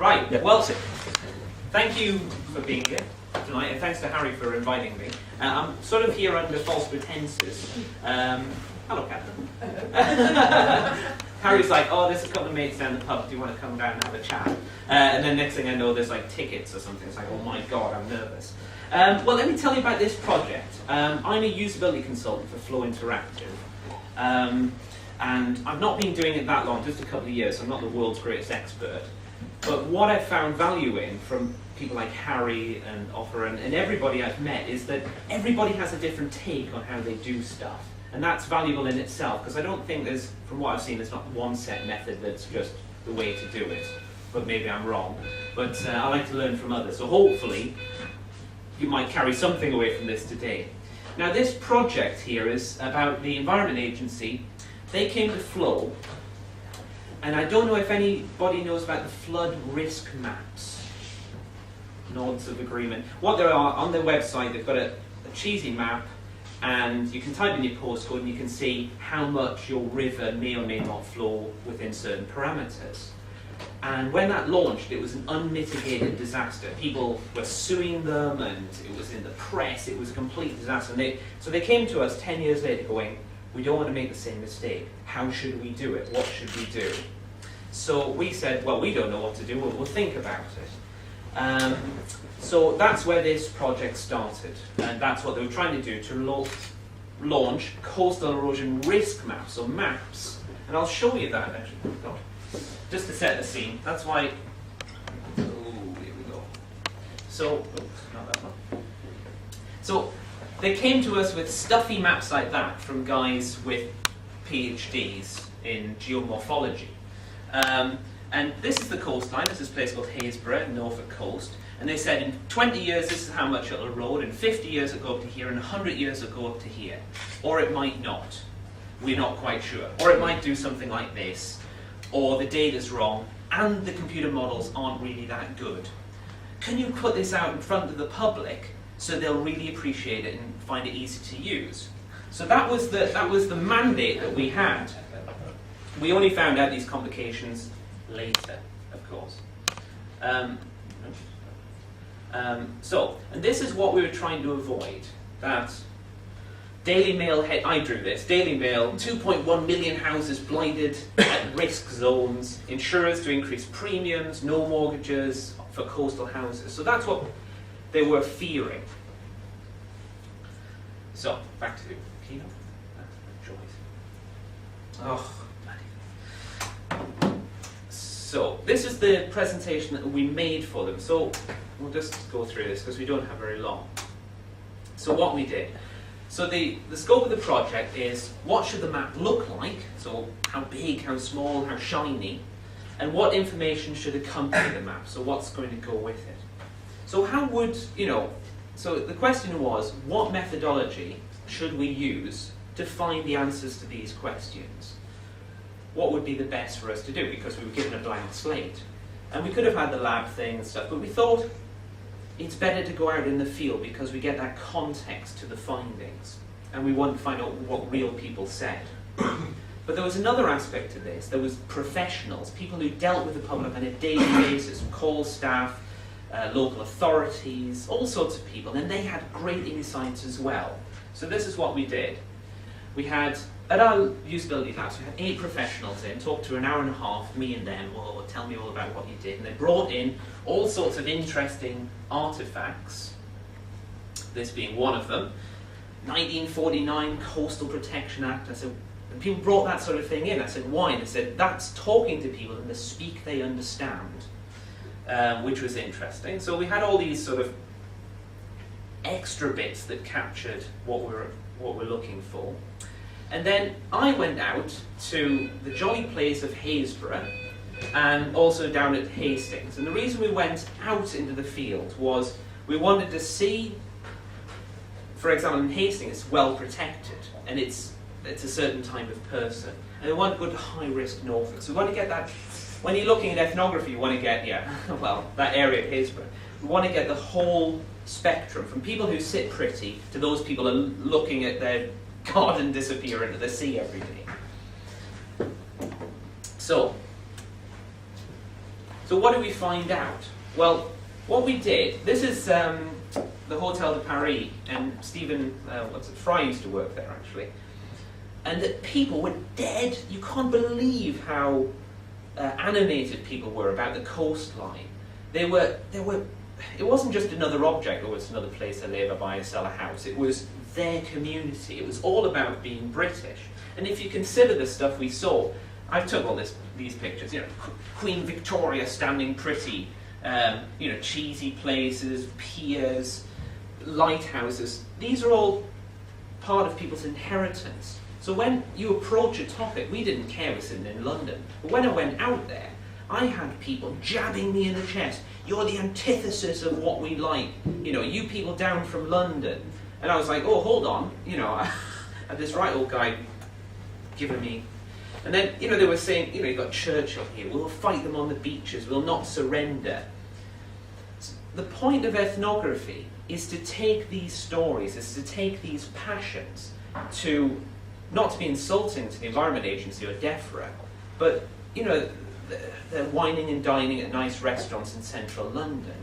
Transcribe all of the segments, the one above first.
Right, Yeah. well, thank you for being here tonight, and thanks to Harry for inviting me. I'm sort of here under false pretenses. Hello, Captain. Harry's like, oh, there's a couple of mates down the pub, do you want to come down and have a chat? And then next thing I know, there's like tickets or something. It's like, oh my god, I'm nervous. Well, let me tell you about this project. I'm a usability consultant for Flow Interactive. And I've not been doing it that long, just a couple of years. I'm not the world's greatest expert. But what I've found value in from people like Harry and Offer and everybody I've met is that everybody has a different take on how they do stuff. And that's valuable in itself, because I don't think there's, from what I've seen, there's not one set method that's just the way to do it. But maybe I'm wrong. But I like to learn from others. So hopefully, you might carry something away from this today. Now this project here is about the Environment Agency. They came to Flow, and I don't know if anybody knows about the flood risk maps. Nods of agreement. What there are, on their website, they've got a cheesy map, and you can type in your postcode and you can see how much your river may or may not flow within certain parameters. And when that launched, it was an unmitigated disaster. People were suing them, and it was in the press. It was a complete disaster. So they came to us 10 years later going, we don't want to make the same mistake. How should we do it? What should we do? So we said, well, we don't know what to do. We'll think about it. So that's where this project started. And that's what they were trying to do, to launch coastal erosion risk maps, or maps. And I'll show you that, actually. Oh, God. Just to set the scene. That's why... Oh, here we go. So, oops, not that one. So, they came to us with stuffy maps like that from guys with PhDs in geomorphology. And this is the coastline. This is a place called Haysborough, Norfolk coast. And they said in 20 years this is how much it'll erode, in 50 years it'll go up to here, and 100 years it'll go up to here. Or it might not. We're not quite sure. Or it might do something like this. Or the data's wrong, and the computer models aren't really that good. Can you put this out in front of the public so they'll really appreciate it and find it easy to use? So that was the mandate that we had. We only found out these complications later, of course. And this is what we were trying to avoid. That Daily Mail, I drew this, Daily Mail, 2.1 million houses blighted at risk zones, insurers to increase premiums, no mortgages for coastal houses. So that's what they were fearing. So, back to the keynote. Joyce. Oh, bloody. So, this is the presentation that we made for them. So, we'll just go through this because we don't have very long. So what we did. So the scope of the project is, what should the map look like? So how big, how small, how shiny? And what information should accompany the map? So what's going to go with it? So how would, so the question was, what methodology should we use to find the answers to these questions? What would be the best for us to do? Because we were given a blank slate. And we could have had the lab thing and stuff, but we thought, it's better to go out in the field because we get that context to the findings, and we want to find out what real people said. But there was another aspect to this. There was professionals, people who dealt with the public on a daily basis, call staff, local authorities, all sorts of people, and they had great insights as well. So this is what we did. We had, at our usability labs, we had 8 professionals in, talked to an hour and a half, me and them, or tell me all about what you did, and they brought in all sorts of interesting artifacts, this being one of them. 1949 Coastal Protection Act. I said, and people brought that sort of thing in. I said, why? And they said, that's talking to people in the speak they understand, which was interesting. So we had all these sort of extra bits that captured what we're looking for. And then I went out to the jolly place of Haysborough, and also down at Hastings. And the reason we went out into the field was we wanted to see, for example, in Hastings, it's well protected, and it's a certain type of person. And we want to go to high-risk Norfolk. So we want to get that, when you're looking at ethnography, you want to get, that area at Haysborough. We want to get the whole spectrum, from people who sit pretty to those people who are looking at their garden disappear into the sea every day. So So what do we find out? Well, what we did, this is the Hotel de Paris, and Stephen Fry used to work there actually, and the people were dead. You can't believe how animated people were about the coastline. They were. It wasn't just another object, or it's another place I live, I buy or sell a house. It was their community. It was all about being British. And if you consider the stuff we saw, I took all these pictures. You know, Queen Victoria standing pretty. You know, cheesy places, piers, lighthouses. These are all part of people's inheritance. So when you approach a topic, we didn't care, we're sitting in London. But when I went out there, I had people jabbing me in the chest. You're the antithesis of what we like. You know, you people down from London. And I was like, oh, hold on. You know, I had this right old guy giving me. And then, you know, they were saying, you know, you've got Churchill here. We'll fight them on the beaches. We'll not surrender. The point of ethnography is to take these stories, is to take these passions to, not to be insulting to the Environment Agency or DEFRA, but, you know, they're wining and dining at nice restaurants in central London.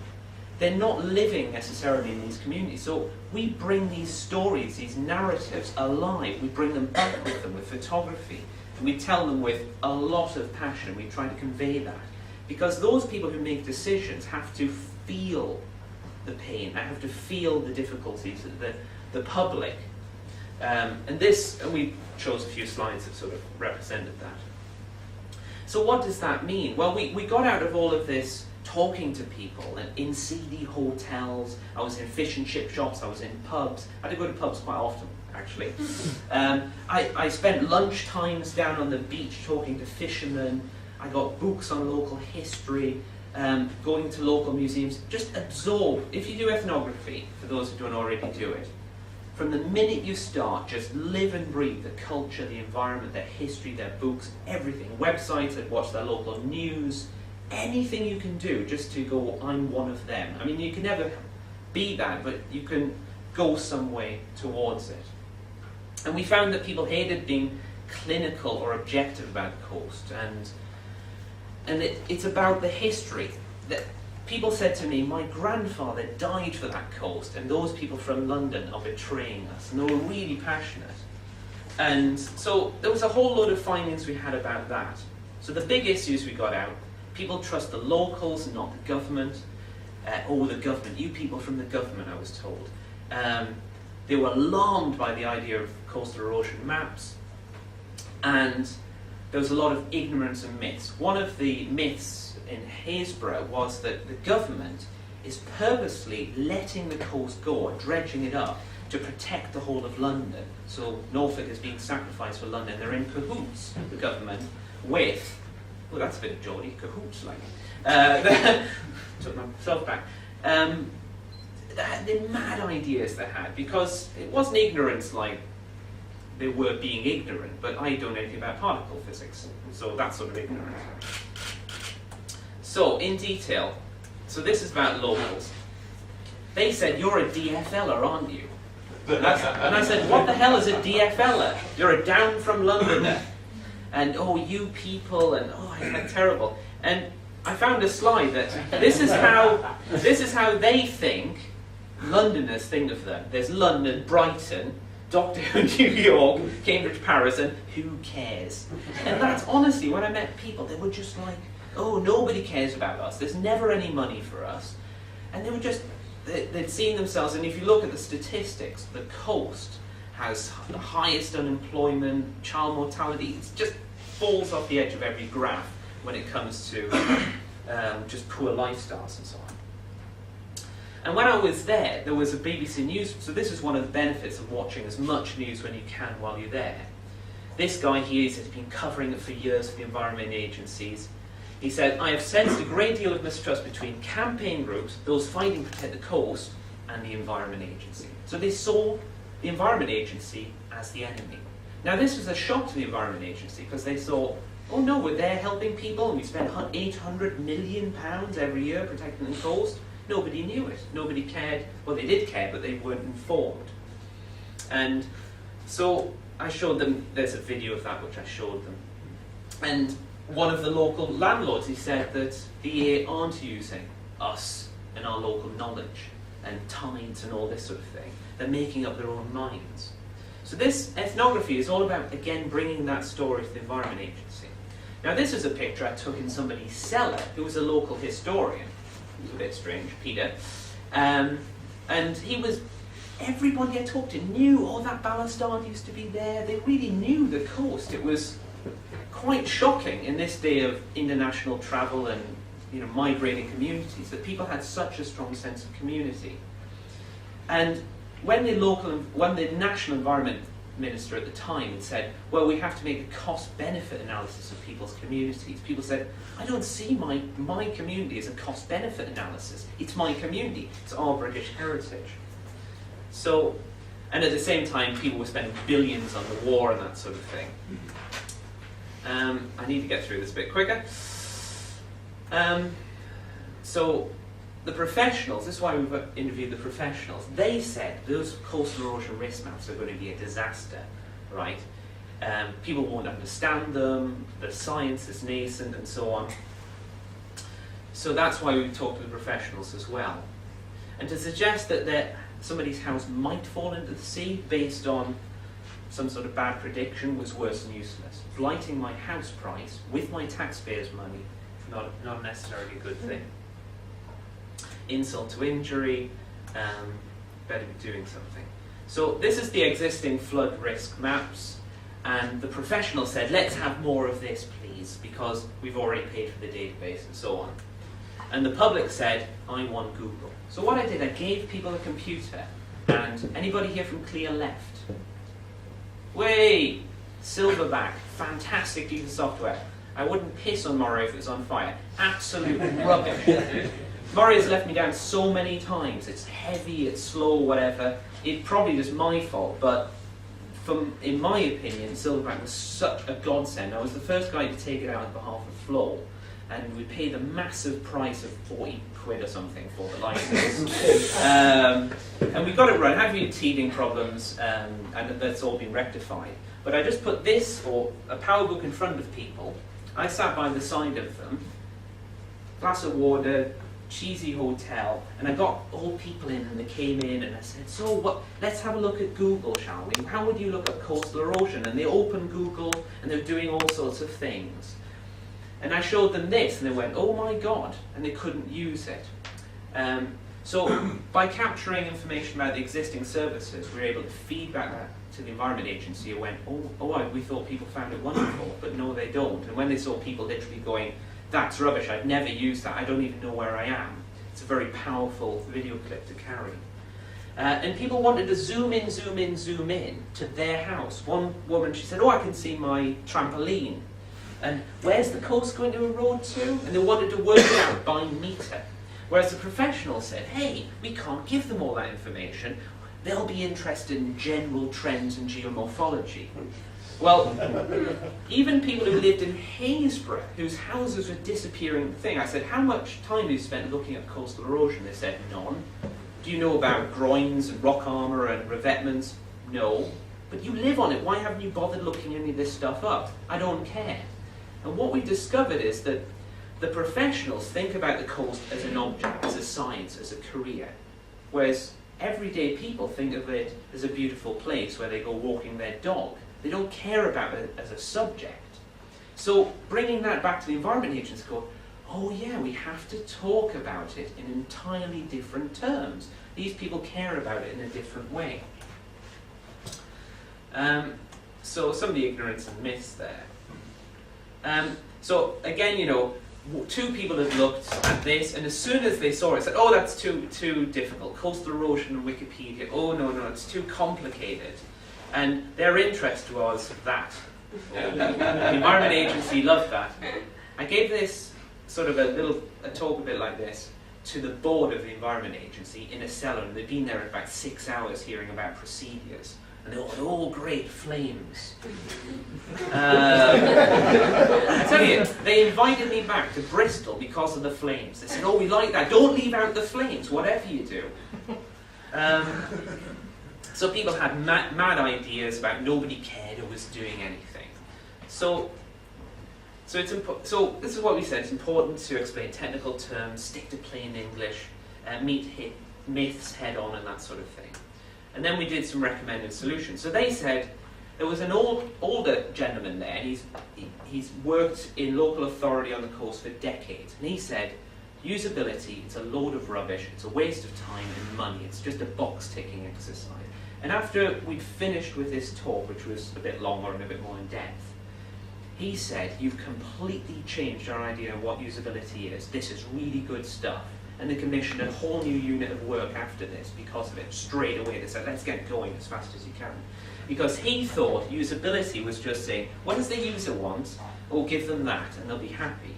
They're not living necessarily in these communities. So we bring these stories, these narratives alive. We bring them up with them with photography. And we tell them with a lot of passion. We try to convey that. Because those people who make decisions have to feel the pain. They have to feel the difficulties of the public. And we chose a few slides that sort of represented that. So what does that mean? Well, we got out of all of this talking to people and in seedy hotels. I was in fish and chip shops. I was in pubs. I had to go to pubs quite often, actually. I spent lunch times down on the beach talking to fishermen. I got books on local history, going to local museums. Just absorb. If you do ethnography, for those who don't already do it, from the minute you start, just live and breathe the culture, the environment, their history, their books, everything. Websites, I'd watch their local news, anything you can do just to go, I'm one of them. I mean, you can never be that, but you can go some way towards it. And we found that people hated being clinical or objective about the coast, and it's about the history. That people said to me, my grandfather died for that coast, and those people from London are betraying us. And they were really passionate. And so there was a whole load of findings we had about that. So the big issues we got out, people trust the locals and not the government. The government, you people from the government, I was told. They were alarmed by the idea of coastal erosion maps. And there was a lot of ignorance and myths. One of the myths in Haysborough was that the government is purposely letting the coast go, dredging it up, to protect the whole of London. So Norfolk is being sacrificed for London. They're in cahoots, the government, with, well, that's a bit of Geordie, cahoots, like. Took myself back. The mad ideas they had, because it wasn't ignorance like they were being ignorant, but I don't know anything about particle physics, so that's sort of ignorant. So, in detail, so this is about locals. They said, you're a DFLer, aren't you? And I said, what the hell is a DFLer? You're a down from Londoner. And, oh, you people, and, oh, isn't that terrible? And I found a slide that this is how they think Londoners think of them. There's London, Brighton, Doctor Who, New York, Cambridge, Paris, and who cares? And that's honestly, when I met people, they were just like, oh, nobody cares about us. There's never any money for us. And they were just, they'd seen themselves, and if you look at the statistics, the coast has the highest unemployment, child mortality. It just falls off the edge of every graph when it comes to just poor lifestyles and so on. And when I was there was a BBC News, so this is one of the benefits of watching as much news when you can while you're there. This guy here has been covering it for years for the environment agencies. He said, I have sensed a great deal of mistrust between campaign groups, those fighting to protect the coast, and the Environment Agency. So they saw the Environment Agency as the enemy. Now this was a shock to the Environment Agency, because they thought, oh no, we're there helping people, and we spend £800 million every year protecting the coast. Nobody knew it. Nobody cared. Well, they did care, but they weren't informed. And so I showed them, there's a video of that which I showed them. And one of the local landlords, he said that the EA aren't using us and our local knowledge and tides and all this sort of thing. They're making up their own minds. So this ethnography is all about, again, bringing that story to the Environment Agency. Now this is a picture I took in somebody's cellar, who was a local historian. He was a bit strange, Peter. And he was, everybody I talked to knew, oh, that ballastard used to be there. They really knew the coast. It was quite shocking in this day of international travel and migrating communities that people had such a strong sense of community. And when the national environment minister at the time had said, well, we have to make a cost-benefit analysis of people's communities, people said, I don't see my community as a cost-benefit analysis. It's my community. It's our British heritage. So, and at the same time, people were spending billions on the war and that sort of thing. I need to get through this a bit quicker. So the professionals, this is why we've interviewed the professionals, they said those coastal erosion risk maps are going to be a disaster, right? People won't understand them, the science is nascent and so on. So that's why we talked to the professionals as well. And to suggest that somebody's house might fall into the sea based on some sort of bad prediction was worse than useless. Blighting my house price with my taxpayers' money, not necessarily a good thing. Insult to injury, better be doing something. So this is the existing flood risk maps, and the professional said, let's have more of this, please, because we've already paid for the database and so on. And the public said, I want Google. So what I did, I gave people a computer, and anybody here from Clear left? Way! Silverback, fantastic piece of software. I wouldn't piss on Murray if it was on fire. Absolute rubbish. Murray has let me down so many times. It's heavy, it's slow, whatever. It's probably just my fault, but in my opinion, Silverback was such a godsend. I was the first guy to take it out on behalf of Flow, and we paid a massive price of 40 quid or something for the license. And we got it right. Had a few teething problems, and that's all been rectified. But I just put this, or a PowerBook, in front of people. I sat by the side of them, glass of water, cheesy hotel, and I got all people in, and they came in, and I said, so what? Let's have a look at Google, shall we? How would you look at coastal erosion? And they opened Google, and they're doing all sorts of things. And I showed them this, and they went, oh my God, and they couldn't use it. So by capturing information about the existing services, we were able to feed back that to the Environment Agency, who went, we thought people found it wonderful, but no, they don't. And when they saw people literally going, that's rubbish, I've never used that, I don't even know where I am, it's a very powerful video clip to carry. And people wanted to zoom in to their house. One woman, she said, I can see my trampoline. And where's the coast going to erode to? And they wanted to work it out by metre. Whereas the professionals said, hey, we can't give them all that information. They'll be interested in general trends and geomorphology. Well, even people who lived in Haysborough, whose houses were disappearing thing, I said, how much time have you spent looking at coastal erosion? They said, none. Do you know about groins and rock armour and revetments? No. But you live on it. Why haven't you bothered looking any of this stuff up? I don't care. And what we discovered is that the professionals think about the coast as an object, as a science, as a career, whereas everyday people think of it as a beautiful place where they go walking their dog. They don't care about it as a subject. So bringing that back to the Environment Agency, go, oh yeah, we have to talk about it in entirely different terms. These people care about it in a different way. So some of the ignorance and myths there. So again, two people had looked at this, and as soon as they saw it, said, oh, that's too difficult. Coastal erosion and Wikipedia. Oh, no, it's too complicated. And their interest was that. The Environment Agency loved that. I gave this sort of a talk a bit like this to the board of the Environment Agency in a cellar, and they'd been there about 6 hours hearing about procedures. And they were all great flames. I tell you, they invited me back to Bristol because of the flames. They said, oh, we like that. Don't leave out the flames, whatever you do. So people had mad ideas about nobody cared who was doing anything. So So so this is what we said. It's important to explain technical terms, stick to plain English, meet myths head on, and that sort of thing. And then we did some recommended solutions. So they said there was an older gentleman there, and he's worked in local authority on the coast for decades, and he said, usability, it's a load of rubbish, it's a waste of time and money, it's just a box-ticking exercise. And after we'd finished with this talk, which was a bit longer and a bit more in depth, he said, you've completely changed our idea of what usability is. This is really good stuff. And they commissioned a whole new unit of work after this because of it. Straight away, they said, let's get going as fast as you can. Because he thought usability was just saying, what does the user want? We'll give them that, and they'll be happy.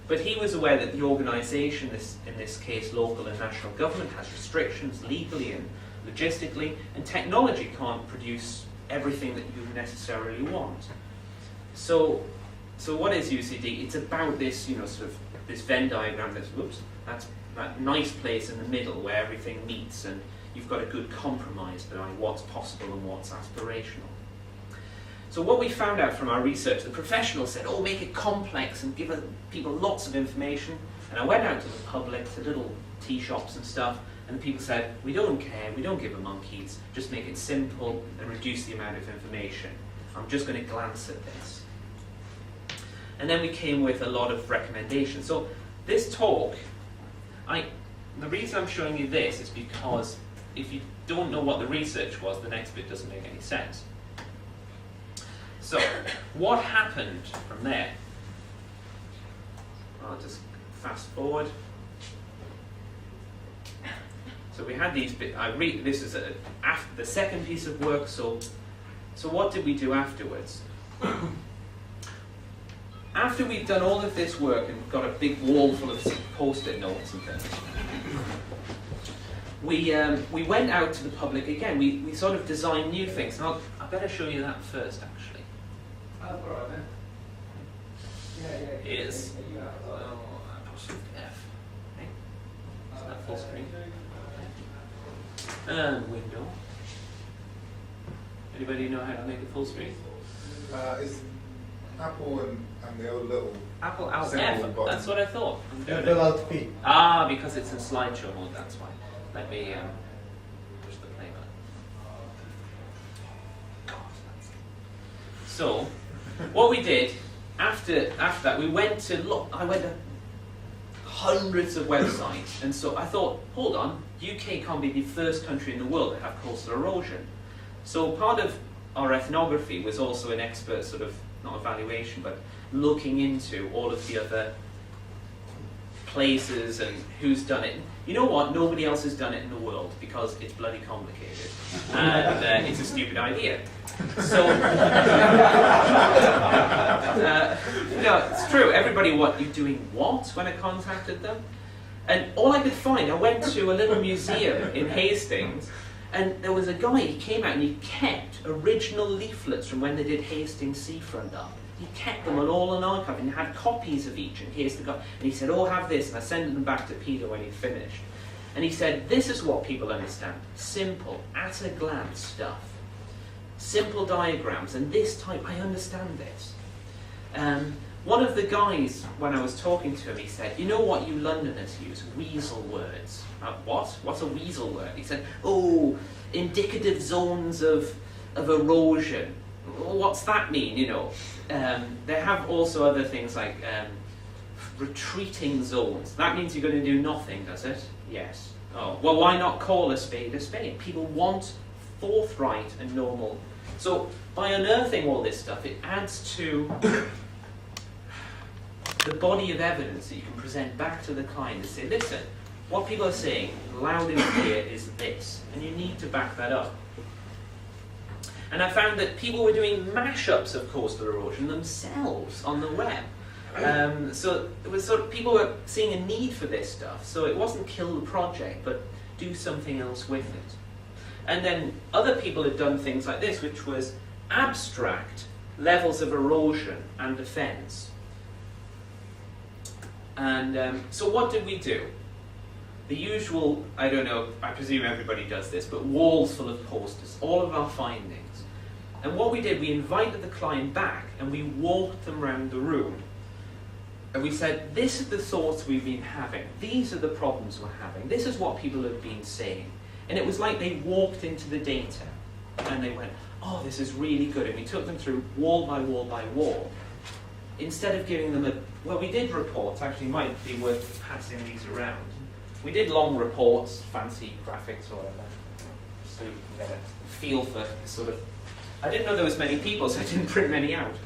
But he was aware that the organisation, in this case local and national government, has restrictions legally and logistically, and technology can't produce everything that you necessarily want. So what is UCD? It's about this, sort of this Venn diagram. That's that nice place in the middle where everything meets, and you've got a good compromise between what's possible and what's aspirational. So what we found out from our research, the professionals said, oh, make it complex and give people lots of information. And I went out to the public, to little tea shops and stuff, and the people said, we don't care, we don't give a monkeys, just make it simple and reduce the amount of information. I'm just going to glance at this. And then we came with a lot of recommendations. So this talk, the reason I'm showing you this is because if you don't know what the research was, the next bit doesn't make any sense. So, what happened from there? I'll just fast forward. So we had these bits. This is after the second piece of work. So what did we do afterwards? After we'd done all of this work and got a big wall full of Post-it notes and things, we went out to the public again. We sort of designed new things. And I better show you that first, actually. Is F. Okay. Is that full screen? And window. Anybody know how to make it full screen? It's Apple and the old little Apple Alt F. Button. That's what I thought. Alt P. Because it's in slideshow mode. That's why. Let me push the play button. So, what we did after that, we went to look. I went to hundreds of websites, and so I thought, hold on, UK can't be the first country in the world to have coastal erosion. So part of our ethnography was also an expert sort of, not evaluation, but looking into all of the other places and who's done it. You know what? Nobody else has done it in the world because it's bloody complicated and it's a stupid idea. So, no, it's true. Everybody, you're doing what when I contacted them? And all I could find, I went to a little museum in Hastings, and there was a guy, he came out and he kept original leaflets from when they did Hastings Seafront up. He kept them all in archive and had copies of each, and here's the guy. And he said, oh, have this, and I sent them back to Peter when he finished. And he said, this is what people understand. Simple, at a glance stuff. Simple diagrams, and this type, I understand this. One of the guys, when I was talking to him, he said, you know what you Londoners use? Weasel words. What? What's a weasel word? He said, oh, indicative zones of erosion. What's that mean, you know? They have also other things like retreating zones. That means you're going to do nothing, does it? Yes. Oh, well, why not call a spade a spade? People want forthright and normal. So by unearthing all this stuff, it adds to the body of evidence that you can present back to the client and say, listen, what people are saying loud and clear is this, and you need to back that up. And I found that people were doing mashups of coastal erosion themselves on the web. So it was sort of, people were seeing a need for this stuff. So it wasn't kill the project, but do something else with it. And then other people had done things like this, which was abstract levels of erosion and defense. And so what did we do? The usual, I don't know, I presume everybody does this, but walls full of posters, all of our findings. And what we did, we invited the client back and we walked them around the room And we said, this is the thoughts we've been having. These are the problems we're having. This is what people have been saying. And it was like they walked into the data and they went, oh, this is really good. And we took them through wall by wall by wall. Instead of giving them well, we did reports. Actually, it might be worth passing these around. We did long reports, fancy graphics or whatever, so you can get a feel for sort of. I didn't know there was many people, so I didn't print many out.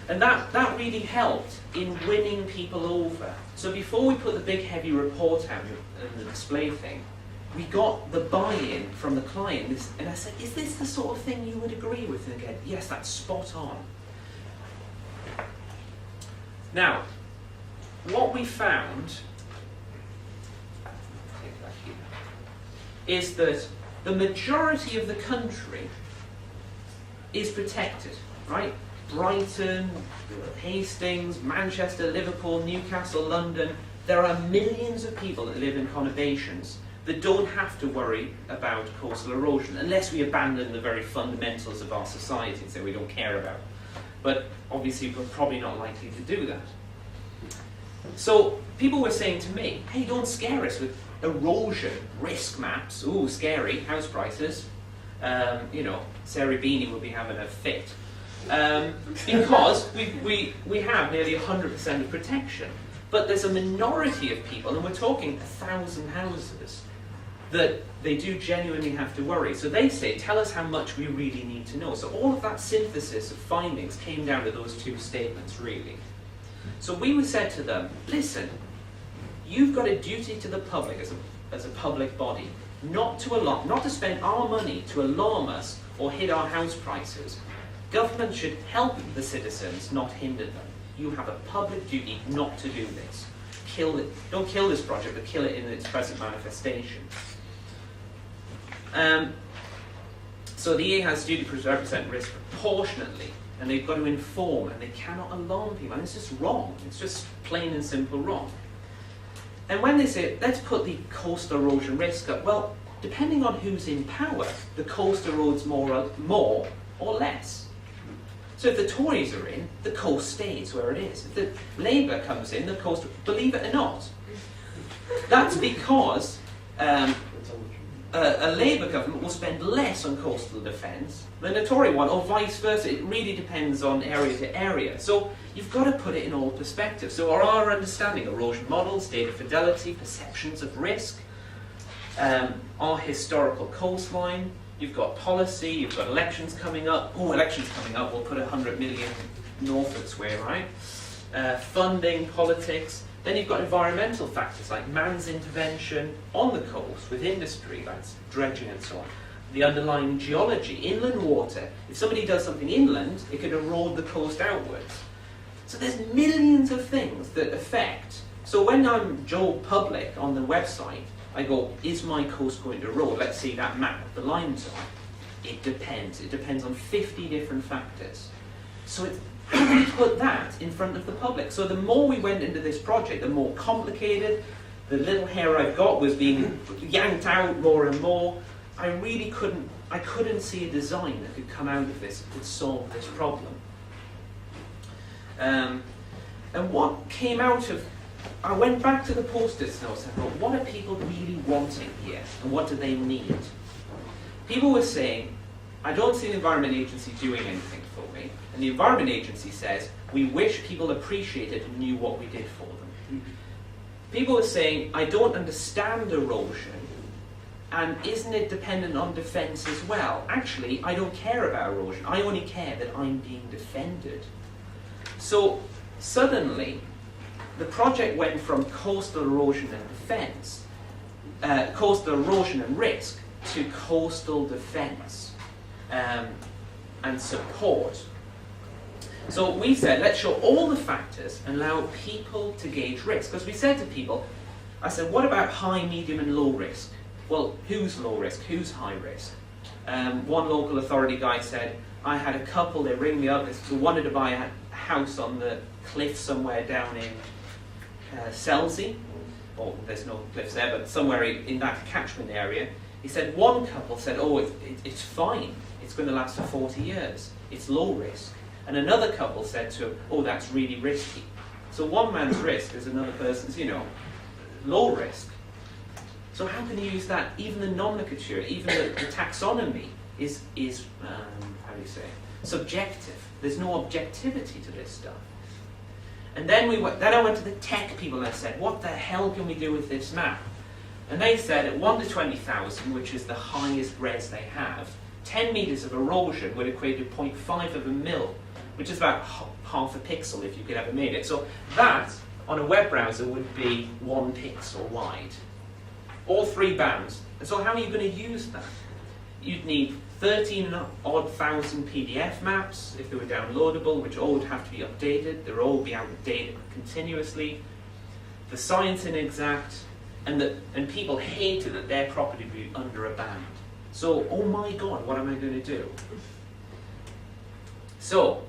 And that really helped in winning people over. So before we put the big heavy report out and the display thing, we got the buy-in from the client. And I said, is this the sort of thing you would agree with? And again, yes, that's spot on. Now, what we found is that the majority of the country is protected, right? Brighton, Hastings, Manchester, Liverpool, Newcastle, London. There are millions of people that live in conurbations that don't have to worry about coastal erosion unless we abandon the very fundamentals of our societies that we don't care about. But obviously we're probably not likely to do that. So people were saying to me, hey, don't scare us with erosion risk maps. Ooh, scary, house prices. Sarah Beanie will be having a fit. Because we have nearly 100% of protection. But there's a minority of people, and we're talking 1,000 houses, that they do genuinely have to worry. So they say, tell us how much we really need to know. So all of that synthesis of findings came down to those two statements, really. So we said to them, listen, you've got a duty to the public as a public body, not to spend our money to alarm us or hit our house prices. Government should help the citizens, not hinder them. You have a public duty not to do this. Kill it. Don't kill this project, but kill it in its present manifestation. So the EA has duty to represent risk proportionately, and they've got to inform, and they cannot alarm people. And it's just wrong. It's just plain and simple wrong. And when they say, let's put the coastal erosion risk up, well, depending on who's in power, the coast erodes more or less. So if the Tories are in, the coast stays where it is. If the Labour comes in, the coast, believe it or not, that's because a Labour government will spend less on coastal defence than a Tory one, or vice versa. It really depends on area to area. So you've got to put it in all perspectives. So our understanding, erosion models, data fidelity, perceptions of risk, our historical coastline, you've got policy, you've got elections coming up. Oh, elections coming up, we'll put 100 million Norfolk's way, right? Funding, politics. Then you've got environmental factors like man's intervention on the coast with industry, like dredging and so on. The underlying geology, inland water. If somebody does something inland, it could erode the coast outwards. So there's millions of things that affect. So when I'm Joe Public on the website, I go, is my coast going to erode? Let's see that map the lines on. It depends. It depends on 50 different factors. So it's how do we put that in front of the public? So the more we went into this project, the more complicated. The little hair I've got was being yanked out more and more. I really couldn't see a design that could come out of this that could solve this problem. And what came out of, I went back to the Postit notes and thought, what are people really wanting here? And what do they need? People were saying, I don't see the Environment Agency doing anything for me. And the Environment Agency says, we wish people appreciated and knew what we did for them. People were saying, I don't understand erosion, and isn't it dependent on defence as well? Actually, I don't care about erosion. I only care that I'm being defended. So suddenly, the project went from coastal erosion and defence, coastal erosion and risk, to coastal defence and support. So we said, let's show all the factors and allow people to gauge risk. Because we said to people, I said, what about high, medium and low risk? Well, who's low risk? Who's high risk? One local authority guy said, I had a couple, they ring me up, they wanted to buy a house on the cliff somewhere down in Selsey. Or there's no cliffs there, but somewhere in that catchment area. He said one couple said, oh, it's fine. It's going to last for 40 years. It's low risk. And another couple said to him, oh, that's really risky. So one man's risk is another person's, low risk. So how can you use that? Even the nomenclature, even the taxonomy is how do you say, subjective. There's no objectivity to this stuff. And then I went to the tech people and I said, what the hell can we do with this map? And they said at 1 to 20,000, which is the highest res they have, 10 meters of erosion would equate to 0.5 of a mil, which is about half a pixel if you could ever made it. So that, on a web browser, would be 1 pixel wide. All 3 bands. And so how are you going to use that? You'd need 13,000 PDF maps if they were downloadable, which all would have to be updated. They'll all be out of date continuously. The science inexact, and people hated that their property would be under a band. So, oh my God, what am I going to do? So,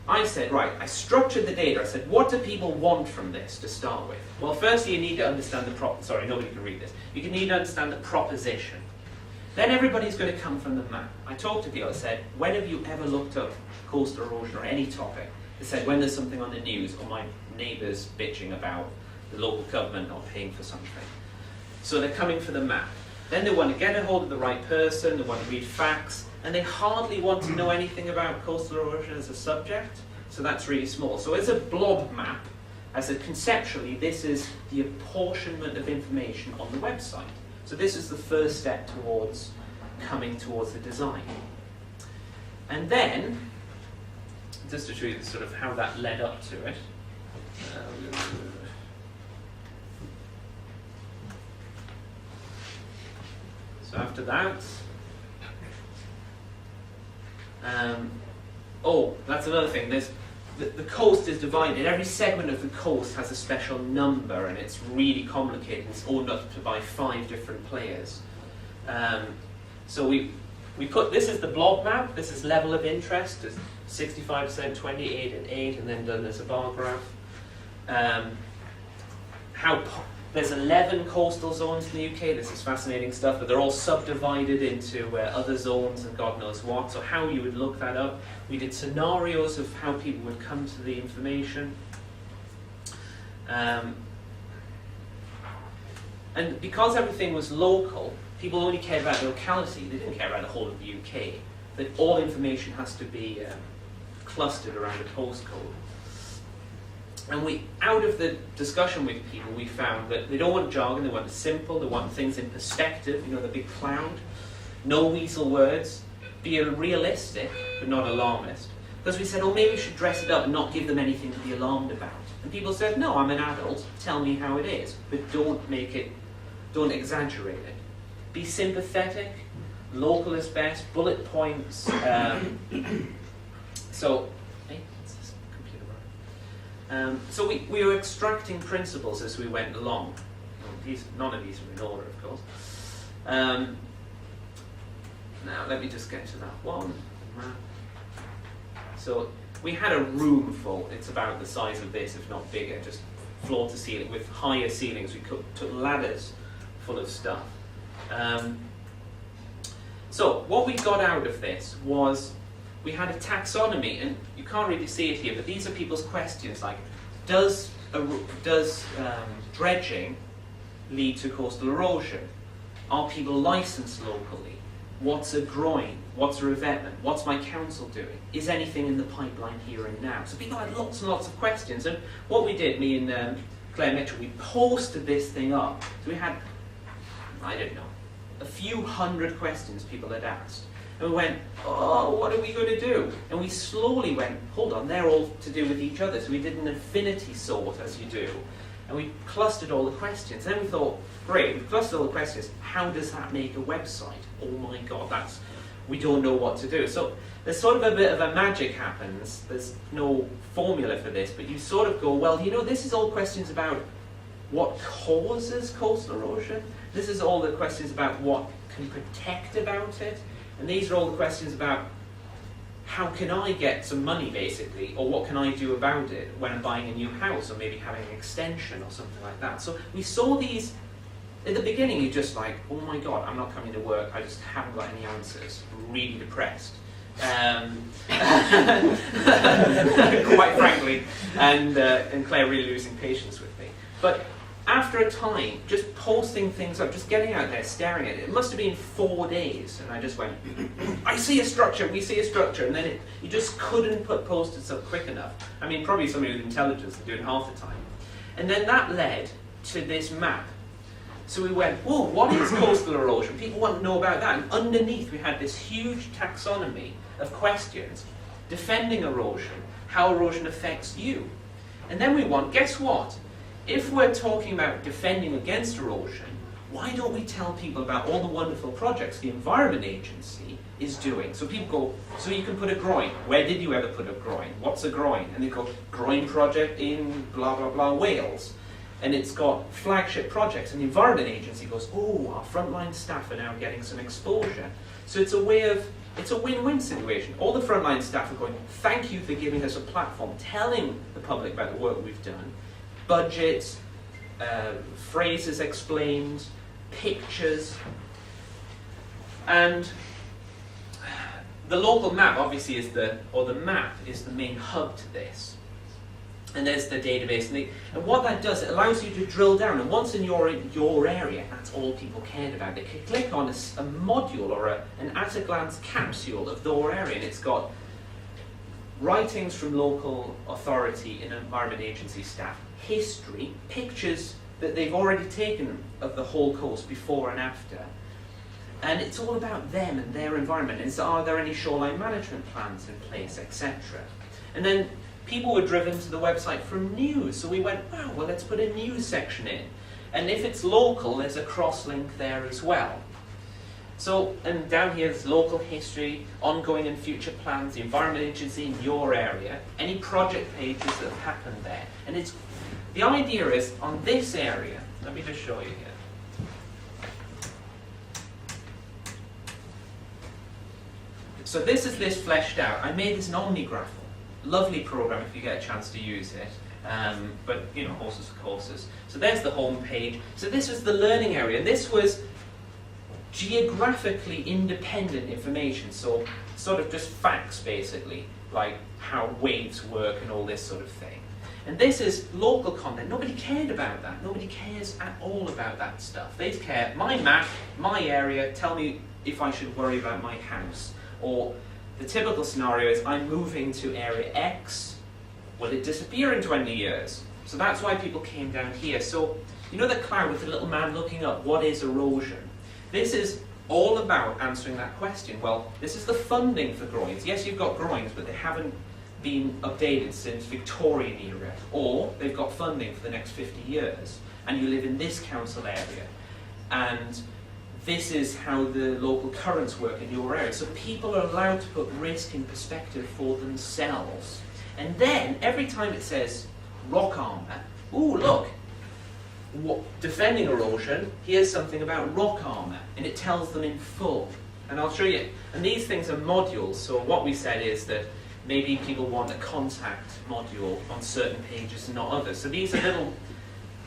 I said, right, I structured the data. I said, what do people want from this to start with? Well, firstly, you need to understand sorry, nobody can read this. You need to understand the proposition. Then everybody's going to come from the map. I talked to people, I said, when have you ever looked up coastal erosion or any topic? They said, when there's something on the news or my neighbour's bitching about the local government not paying for something. So they're coming for the map. Then they want to get a hold of the right person, they want to read facts, and they hardly want to know anything about coastal erosion as a subject, so that's really small. So as a blob map, conceptually, this is the apportionment of information on the website. So this is the first step towards coming towards the design. And then, just to show you sort of how that led up to it. So after that, that's another thing. The coast is divided. Every segment of the coast has a special number, and it's really complicated. It's owned up by 5 different players. So we put, this is the blob map. This is level of interest. It's 65%, 28, and 8, and then done as a bar graph. There's 11 coastal zones in the UK. This is fascinating stuff, but they're all subdivided into other zones and God knows what. So how you would look that up. We did scenarios of how people would come to the information. And because everything was local, people only cared about the locality. They didn't care about the whole of the UK. That all information has to be clustered around a postcode. And out of the discussion with people, we found that they don't want jargon, they want it simple, they want things in perspective, the big cloud, no weasel words, be realistic, but not alarmist. Because we said, maybe we should dress it up and not give them anything to be alarmed about. And people said, no, I'm an adult, tell me how it is, but don't exaggerate it. Be sympathetic, local is best, bullet points, So we were extracting principles as we went along. None of these are in order, of course. Now let me just get to that one. So we had a room full. It's about the size of this, if not bigger, just floor to ceiling with higher ceilings. We took ladders full of stuff. So what we got out of this was we had a taxonomy, and you can't really see it here, but these are people's questions like, does dredging lead to coastal erosion? Are people licensed locally? What's a groin? What's a revetment? What's my council doing? Is anything in the pipeline here and now? So people had lots and lots of questions, and what we did, me and Claire Mitchell, we posted this thing up. So we had, I don't know, a few hundred questions people had asked. And we went, what are we going to do? And we slowly went, hold on, they're all to do with each other. So we did an affinity sort, as you do. And we clustered all the questions. Then we thought, great, we've clustered all the questions. How does that make a website? Oh my God, we don't know what to do. So there's sort of a bit of a magic happens. There's no formula for this, but you sort of go, well, this is all questions about what causes coastal erosion. This is all the questions about what can protect about it. And these are all the questions about how can I get some money, basically, or what can I do about it when I'm buying a new house, or maybe having an extension or something like that. So we saw these, at the beginning you're just like, oh my God, I'm not coming to work, I just haven't got any answers, I'm really depressed. quite frankly, and Claire really losing patience with me. But after a time, just posting things up, just getting out there, staring at it, it must have been 4 days, and I just went, I see a structure, we see a structure, and then you just couldn't put Post-its up quick enough. I mean, probably somebody with intelligence would do it half the time. And then that led to this map. So we went, oh, what is coastal erosion? People want to know about that. And underneath we had this huge taxonomy of questions defending erosion, how erosion affects you. And then we want, guess what? If we're talking about defending against erosion, why don't we tell people about all the wonderful projects the Environment Agency is doing? So people go, so you can put a groin. Where did you ever put a groin? What's a groin? And they go, groin project in blah, blah, blah, Wales. And it's got flagship projects. And the Environment Agency goes, oh, our frontline staff are now getting some exposure. So it's a way of, it's a win-win situation. All the frontline staff are going, thank you for giving us a platform, telling the public about the work we've done. Budgets, phrases explained, pictures, and the local map obviously is the map is the main hub to this. And there's the database, and what that does, it allows you to drill down, and once in your area, that's all people cared about. They could click on a module or an at-a-glance capsule of their area, and it's got writings from local authority and Environment Agency staff, history, pictures that they've already taken of the whole coast before and after. And it's all about them and their environment. And so are there any shoreline management plans in place, etc. And then people were driven to the website from news. So we went, wow, well, let's put a news section in. And if it's local, there's a cross-link there as well. So, and down here is local history, ongoing and future plans, the Environment Agency in your area, any project pages that have happened there. And it's, the idea is, on this area, let me just show you here. So this is this fleshed out. I made this an Omnigraph. Lovely program if you get a chance to use it. But, you know, horses for courses. So there's the home page. So this was the learning area. This was geographically independent information, so sort of just facts basically, like how waves work and all this sort of thing. And this is local content. Nobody cared about that. Nobody cares at all about that stuff. They care, my map, my area, tell me if I should worry about my house. Or the typical scenario is I'm moving to area X, will it disappear in 20 years? So that's why people came down here. So, you know the cloud with the little man looking up, what is erosion? This is all about answering that question. Well, this is the funding for groins. Yes, you've got groins, but they haven't been updated since Victorian era. Or they've got funding for the next 50 years, and you live in this council area. And this is how the local currents work in your area. So people are allowed to put risk in perspective for themselves. And then, every time it says rock armour, ooh, look, defending erosion, here's something about rock armour, and it tells them in full. And I'll show you. And these things are modules, so what we said is that maybe people want a contact module on certain pages and not others. So these are little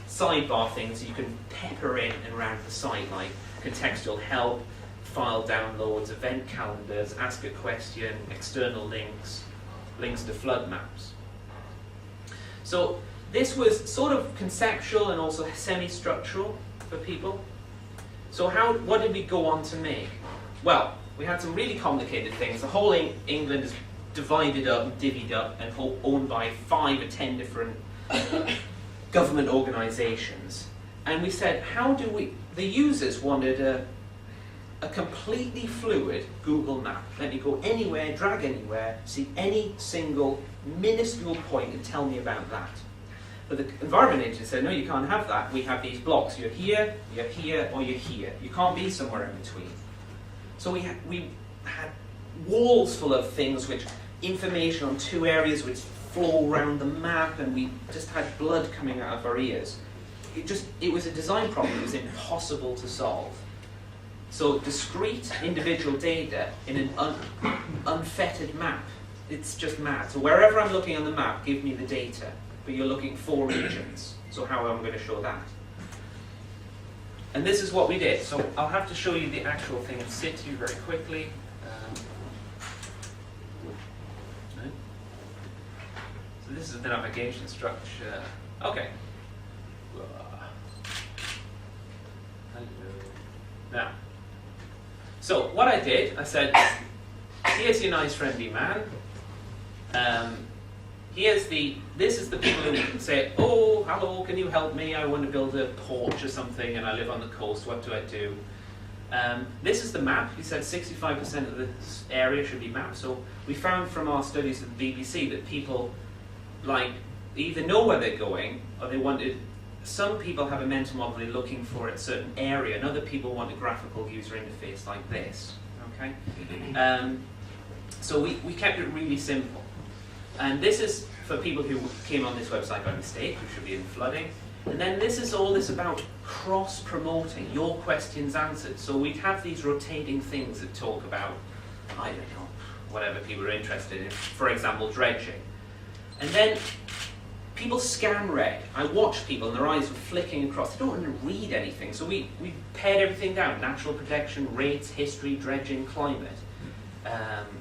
sidebar things you can pepper in and around the site, like contextual help, file downloads, event calendars, ask a question, external links, links to flood maps. So this was sort of conceptual and also semi-structural for people. So what did we go on to make? Well, we had some really complicated things. The whole England is divided up and divvied up and owned by 5 or 10 different government organisations. And we said, the users wanted a completely fluid Google map. Let me go anywhere, drag anywhere, see any single minuscule point and tell me about that. But the Environment Agency said, no, you can't have that. We have these blocks. You're here, or you're here. You can't be somewhere in between. So we had walls full of things, information on 2 areas which flow around the map, and we just had blood coming out of our ears. It was a design problem that was impossible to solve. So discrete individual data in an unfettered map, it's just mad. So wherever I'm looking on the map, give me the data. But you're looking for regions. So how am I going to show that? And this is what we did. So I'll have to show you the actual thing in situ very quickly. this is the navigation structure. Okay. Hello. Now, so what I did, I said, here's your nice friendly man. This is the people who can say, oh, hello, can you help me? I want to build a porch or something and I live on the coast, what do I do? This is the map. He said 65% of this area should be mapped. So we found from our studies at the BBC that people either know where they're going or they wanted. Some people have a mental model they're looking for a certain area, and other people want a graphical user interface like this. Okay, so we kept it really simple, and this is for people who came on this website by mistake, who should be in flooding. And then this is all this about cross-promoting your questions answered. So we'd have these rotating things that talk about, I don't know, whatever people are interested in. For example, dredging. And then people scan red. I watch people and their eyes were flicking across. They don't want to read anything. So we pared everything down. Natural protection, rates, history, dredging, climate,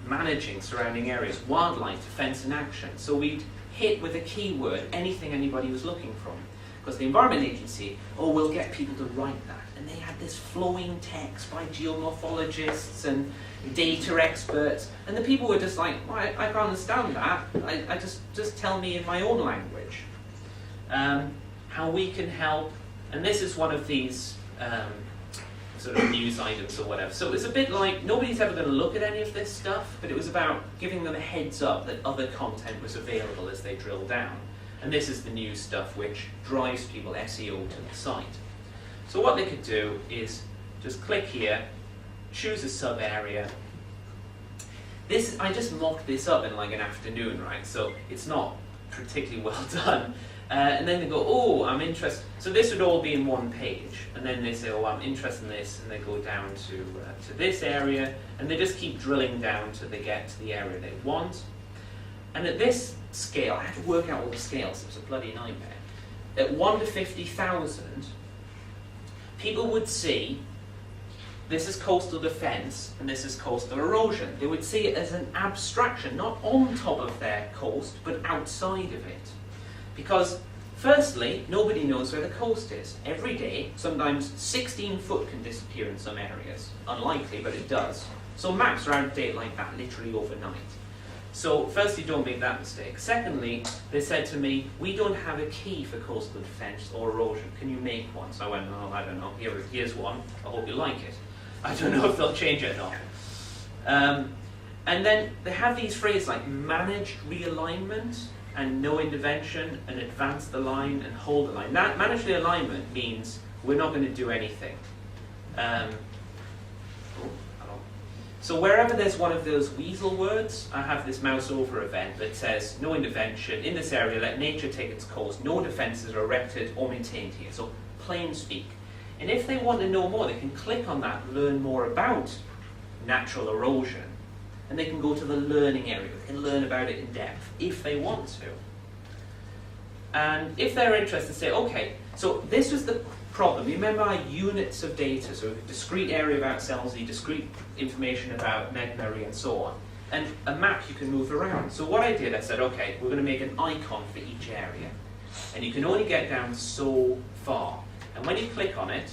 managing surrounding areas, wildlife, defence and action. So we'd hit with a keyword anything anybody was looking from. Because the Environment Agency, we'll get people to write that. And they had this flowing text by geomorphologists and data experts. And the people were just like, well, I can't understand that. I just tell me in my own language. How we can help. And this is one of these sort of news items or whatever. So it's a bit like, nobody's ever going to look at any of this stuff, but it was about giving them a heads up that other content was available as they drill down. And this is the new stuff which drives people SEO to the site. So what they could do is just click here, choose a sub area. I just mocked this up in like an afternoon, right? So it's not particularly well done. And then they go, oh, I'm interested. So this would all be in one page. And then they say, oh, I'm interested in this. And they go down to this area. And they just keep drilling down till they get to the area they want. And at this scale, I had to work out all the scales, it was a bloody nightmare. At 1 to 50,000, people would see this is coastal defence and this is coastal erosion. They would see it as an abstraction, not on top of their coast, but outside of it. Because, firstly, nobody knows where the coast is. Every day, sometimes 16 foot can disappear in some areas. Unlikely, but it does. So maps are out of date like that, literally overnight. So firstly, don't make that mistake. Secondly, they said to me, we don't have a key for coastal defence or erosion. Can you make one? So I went, oh, I don't know. Here's one. I hope you like it. I don't know if they'll change it or not. And then they have these phrases like managed realignment and no intervention and advance the line and hold the line. That managed realignment means we're not going to do anything. So wherever there's one of those weasel words, I have this mouse over event that says no intervention in this area, let nature take its course, no defences are erected or maintained here. So plain speak. And if they want to know more, they can click on that, learn more about natural erosion, and they can go to the learning area. They can learn about it in depth if they want to. And if they're interested, say, okay, so this was the problem. You remember our units of data, so discrete area about Selzy, discrete information about Medmurray and so on. And a map you can move around. So what I did, I said, okay, we're going to make an icon for each area. And you can only get down so far. And when you click on it,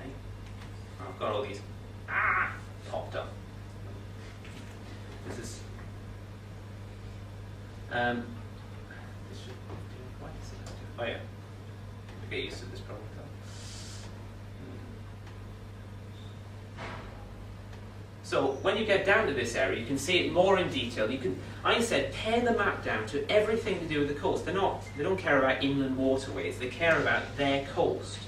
okay, I've got all these, popped up. This is, this should, what is it? Oh yeah. Get used to this problem. So when you get down to this area, you can see it more in detail. I said, pare the map down to everything to do with the coast. They don't care about inland waterways. They care about their coast.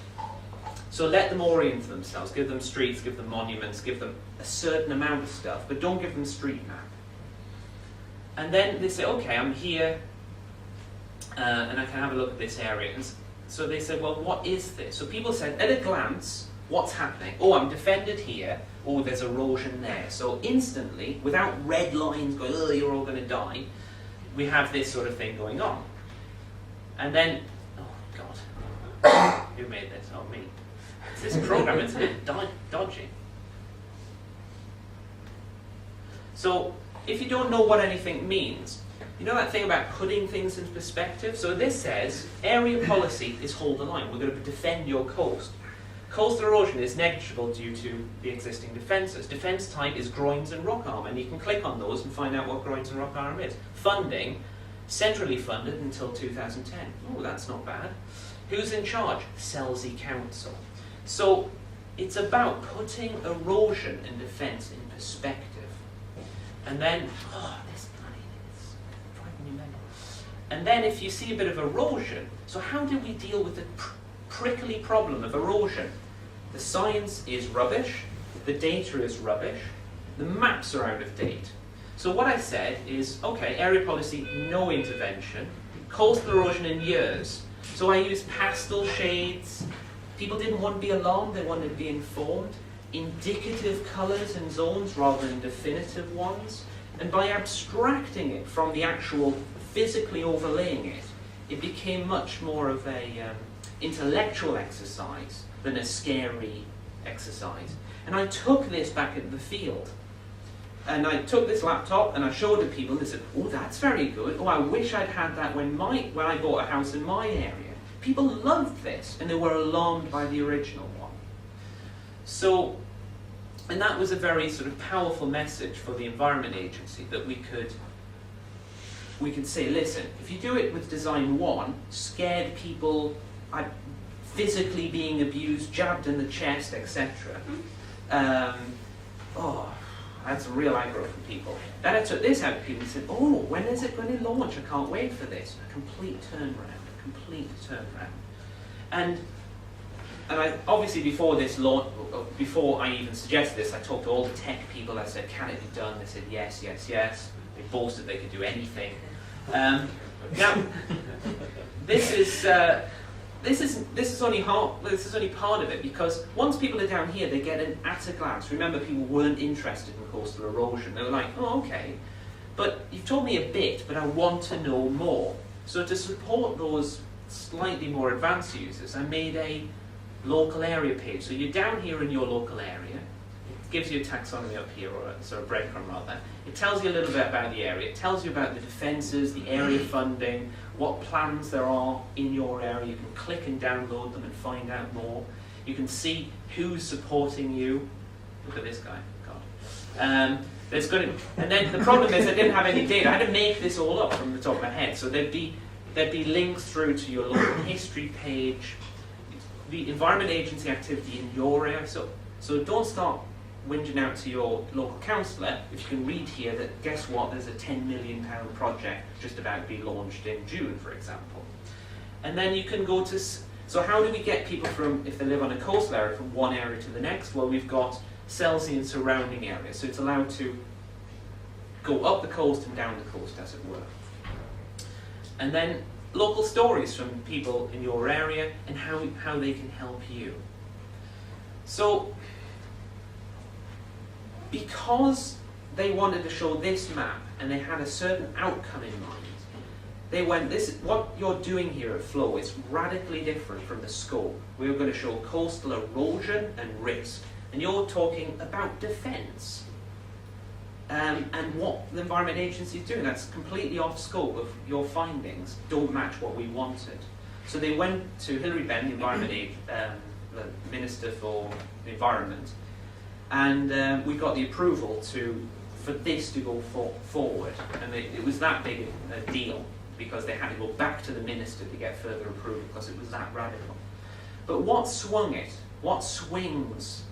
So let them orient themselves. Give them streets, give them monuments, give them a certain amount of stuff, but don't give them street map. And then they say, okay, I'm here, and I can have a look at this area. And so they said, well, what is this? So people said, at a glance, what's happening? Oh, I'm defended here. Oh, there's erosion there. So instantly, without red lines going, oh, you're all going to die, we have this sort of thing going on. And then, oh, God, who made this? Oh, me. This program is a bit dodgy. So if you don't know what anything means, You know that thing about putting things into perspective? So this says, area policy is hold the line. We're going to defend your coast. Coastal erosion is negligible due to the existing defences. Defence type is groins and rock arm, and you can click on those and find out what groins and rock arm is. Funding, centrally funded until 2010. Oh, that's not bad. Who's in charge? Selsey Council. So it's about putting erosion and defence in perspective. And then, this bloody is driving me mental. And then if you see a bit of erosion, so how do we deal with the prickly problem of erosion? The science is rubbish, the data is rubbish, the maps are out of date. So what I said is, okay, area policy, no intervention, coastal erosion in years. So I used pastel shades. People didn't want to be alarmed, they wanted to be informed. Indicative colours and zones rather than definitive ones. And by abstracting it from the actual physically overlaying it, it became much more of a intellectual exercise than a scary exercise. And I took this back at the field. And I took this laptop and I showed it to people and they said, oh, that's very good. Oh, I wish I'd had that when I bought a house in my area. People loved this and they were alarmed by the original one. So, and that was a very sort of powerful message for the Environment Agency, that we could say, listen, if you do it with design 1, scared people, physically being abused, jabbed in the chest, etc. That's a real aggro from people. Then I took this out to people and said, oh, when is it going to launch? I can't wait for this. A complete turnaround. And I obviously before this launch, before I even suggested this, I talked to all the tech people. I said, can it be done? They said, yes. They boasted they could do anything. Now, this is only part of it, because once people are down here, they get an at a glance. Remember, people weren't interested in coastal erosion. They were like, oh, okay, but you've told me a bit, but I want to know more. So to support those slightly more advanced users, I made a local area page. So you're down here in your local area. It gives you a taxonomy up here, or a sort of breadcrumb rather. It tells you a little bit about the area. It tells you about the defences, the area funding, what plans there are in your area. You can click and download them and find out more. You can see who's supporting you. Look at this guy, God. And then the problem is I didn't have any data. I had to make this all up from the top of my head. So there'd be links through to your local history page, the Environment Agency activity in your area. So don't start whinging out to your local councillor if you can read here that, guess what, there's a £10 million project just about to be launched in June, for example. And then you can go to, so how do we get people from, if they live on a coastal area, from one area to the next? Well, we've got Selsey and surrounding areas, so it's allowed to go up the coast and down the coast, as it were. And then local stories from people in your area and how they can help you. So, because they wanted to show this map and they had a certain outcome in mind, they went, what you're doing here at Flow is radically different from the scope. We're going to show coastal erosion and risk. And you're talking about defence. And what the Environment Agency is doing, that's completely off scope of your findings, don't match what we wanted. So they went to Hilary Benn, the the Minister for the Environment, and we got the approval for this to go forward. And it was that big a deal, because they had to go back to the Minister to get further approval, because it was that radical. But what swung it? What swings?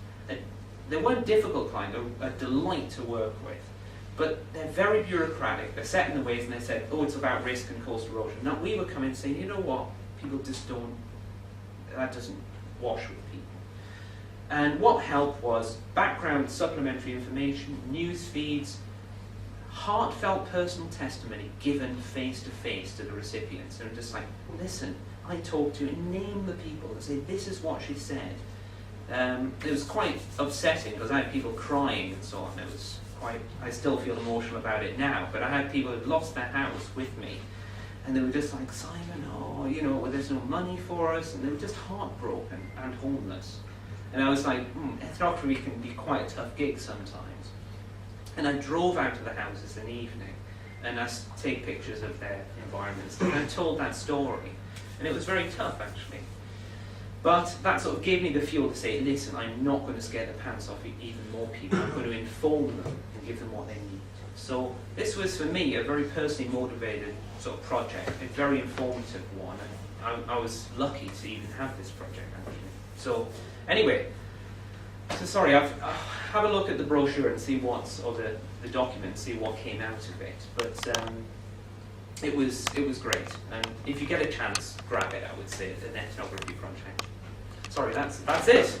They weren't difficult clients, they were a delight to work with. But they're very bureaucratic, they're set in the ways, and they said, oh, it's about risk and coastal erosion. Now we were coming saying, you know what, people just don't, that doesn't wash with people. And what helped was background supplementary information, news feeds, heartfelt personal testimony given face to face to the recipients. And just like, listen, I talked to, and name the people and say, this is what she said. It was quite upsetting because I had people crying and so on. It was quite, I still feel emotional about it now, but I had people who'd lost their house with me, and they were just like, Simon, oh, you know, well, there's no money for us, and they were just heartbroken and homeless. And I was like, ethnography can be quite a tough gig sometimes. And I drove out to the houses in the evening, and take pictures of their environments. And I told that story, and it was very tough actually. But that sort of gave me the fuel to say, listen, I'm not going to scare the pants off even more people. I'm going to inform them and give them what they need. So this was, for me, a very personally motivated sort of project, a very informative one. And I was lucky to even have this project, actually. So anyway, so sorry, have a look at the brochure and see or the document, see what came out of it. But it was great. And if you get a chance, grab it, I would say, an ethnography project. Sorry, that's it.